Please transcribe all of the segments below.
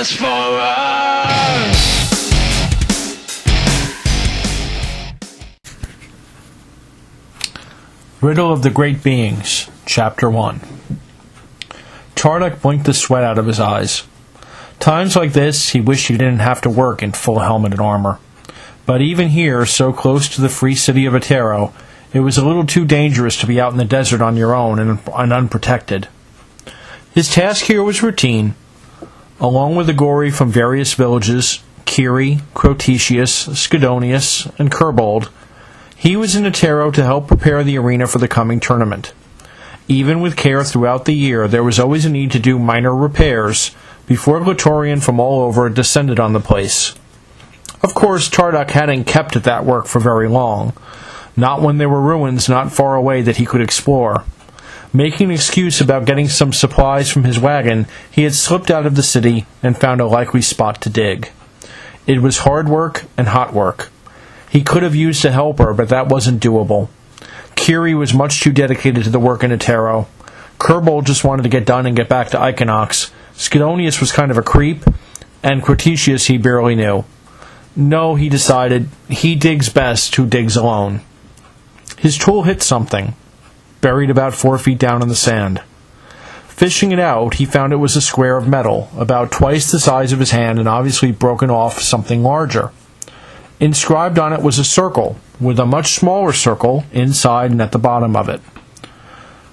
Transformers! Riddle of the Great Beings, Chapter 1. Tardak blinked the sweat out of his eyes. Times like this, he wished he didn't have to work in full helmet and armor. But even here, so close to the free city of Atero, it was a little too dangerous to be out in the desert on your own and unprotected. His task here was routine. Along with Agori from various villages, Kiri, Crotetius, Skidonius, and Kerbold, he was in Atero to help prepare the arena for the coming tournament. Even with care throughout the year, there was always a need to do minor repairs before Glatorian from all over descended on the place. Of course, Tardak hadn't kept at that work for very long, not when there were ruins not far away that he could explore. Making an excuse about getting some supplies from his wagon, he had slipped out of the city and found a likely spot to dig. It was hard work and hot work. He could have used a helper, but that wasn't doable. Kiri was much too dedicated to the work in Atero. Kerbold just wanted to get done and get back to Equinox. Skidonius was kind of a creep, and Crotetius he barely knew. No, he decided, he digs best who digs alone. His tool hit something, buried about 4 feet down in the sand. Fishing it out, he found it was a square of metal, about twice the size of his hand and obviously broken off something larger. Inscribed on it was a circle, with a much smaller circle inside and at the bottom of it.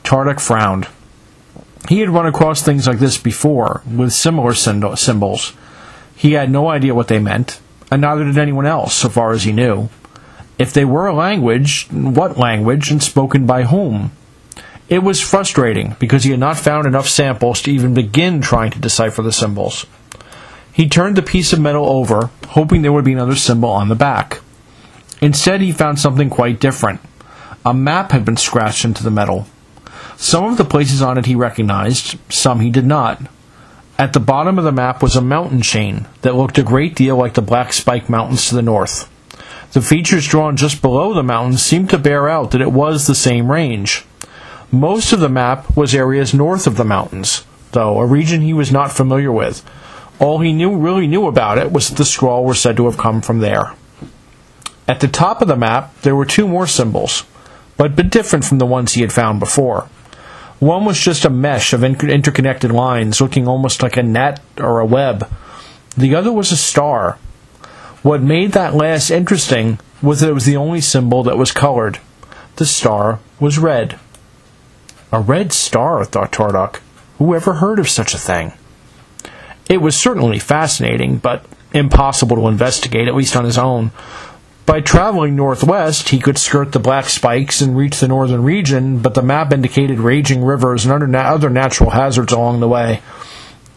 Tardak frowned. He had run across things like this before, with similar symbols. He had no idea what they meant, and neither did anyone else, so far as he knew. If they were a language, what language, and spoken by whom? It was frustrating, because he had not found enough samples to even begin trying to decipher the symbols. He turned the piece of metal over, hoping there would be another symbol on the back. Instead, he found something quite different. A map had been scratched into the metal. Some of the places on it he recognized, some he did not. At the bottom of the map was a mountain chain that looked a great deal like the Black Spike Mountains to the north. The features drawn just below the mountains seemed to bear out that it was the same range. Most of the map was areas north of the mountains, though, a region he was not familiar with. All he really knew about it was that the scroll were said to have come from there. At the top of the map, there were 2 more symbols, but different from the ones he had found before. One was just a mesh of interconnected lines, looking almost like a net or a web. The other was a star. What made that last interesting was that it was the only symbol that was colored. The star was red. A red star, thought Tardak. Who ever heard of such a thing? It was certainly fascinating, but impossible to investigate, at least on his own. By traveling northwest, he could skirt the Black Spikes and reach the northern region, but the map indicated raging rivers and other natural hazards along the way.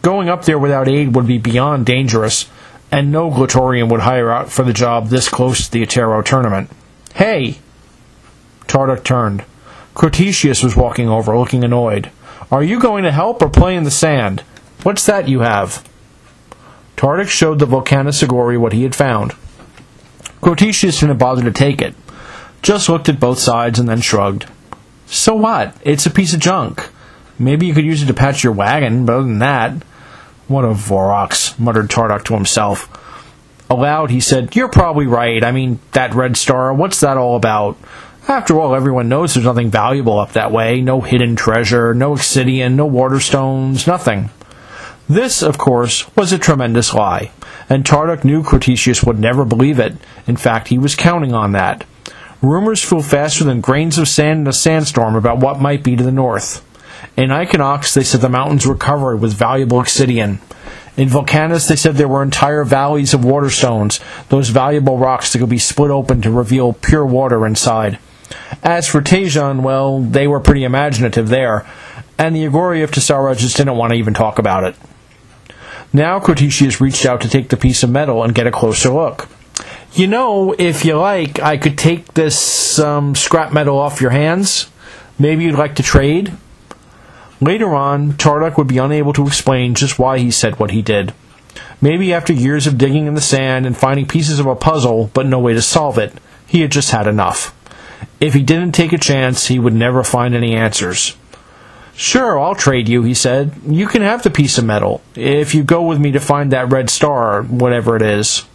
Going up there without aid would be beyond dangerous, and no Glatorian would hire out for the job this close to the Atero tournament. Hey! Tardak turned. Crotetius was walking over, looking annoyed. Are you going to help or play in the sand? What's that you have? Tardak showed the Volcanus Agori what he had found. Crotetius didn't bother to take it, just looked at both sides and then shrugged. So what? It's a piece of junk. Maybe you could use it to patch your wagon, but other than that... What a Vorox, muttered Tardak to himself. Aloud he said, You're probably right. I mean, that red star, what's that all about? After all, everyone knows there's nothing valuable up that way. No hidden treasure, no obsidian, no water stones, nothing. This, of course, was a tremendous lie, and Tardak knew Crotetius would never believe it. In fact, he was counting on that. Rumors flew faster than grains of sand in a sandstorm about what might be to the north. In Equinox, they said the mountains were covered with valuable obsidian. In Volcanus, they said there were entire valleys of water stones, those valuable rocks that could be split open to reveal pure water inside. As for Tejon, well, they were pretty imaginative there, and the Agori of Tessara just didn't want to even talk about it. Now Crotetius reached out to take the piece of metal and get a closer look. You know, if you like, I could take this scrap metal off your hands. Maybe you'd like to trade? Later on, Tardak would be unable to explain just why he said what he did. Maybe after years of digging in the sand and finding pieces of a puzzle but no way to solve it, he had just had enough. If he didn't take a chance, he would never find any answers. Sure, I'll trade you, he said. You can have the piece of metal, if you go with me to find that red star, or whatever it is.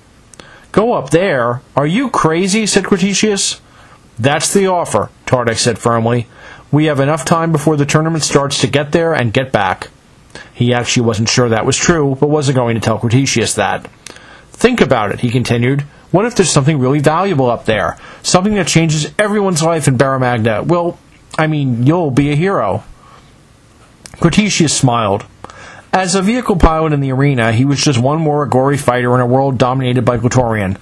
Go up there? Are you crazy? Said Cretaceous. That's the offer, Tardik said firmly. We have enough time before the tournament starts to get there and get back. He actually wasn't sure that was true, but wasn't going to tell Cretaceous that. Think about it, he continued. What if there's something really valuable up there? Something that changes everyone's life in Barra Magna? Well, I mean, you'll be a hero. Cretaceous smiled. As a vehicle pilot in the arena, he was just one more Agori fighter in a world dominated by Glatorian.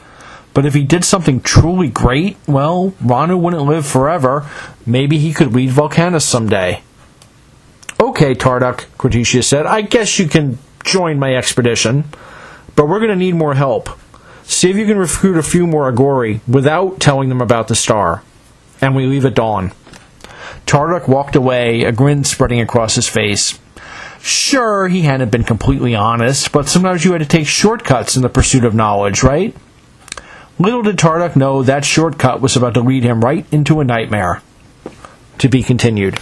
But if he did something truly great, well, Ranu wouldn't live forever. Maybe he could lead Volcanus someday. Okay, Tardik, Cretaceous said, I guess you can join my expedition. But we're going to need more help. See if you can recruit a few more Agori without telling them about the star. And we leave at dawn. Tardik walked away, a grin spreading across his face. Sure, he hadn't been completely honest, but sometimes you had to take shortcuts in the pursuit of knowledge, right? Little did Tardik know that shortcut was about to lead him right into a nightmare. To be continued.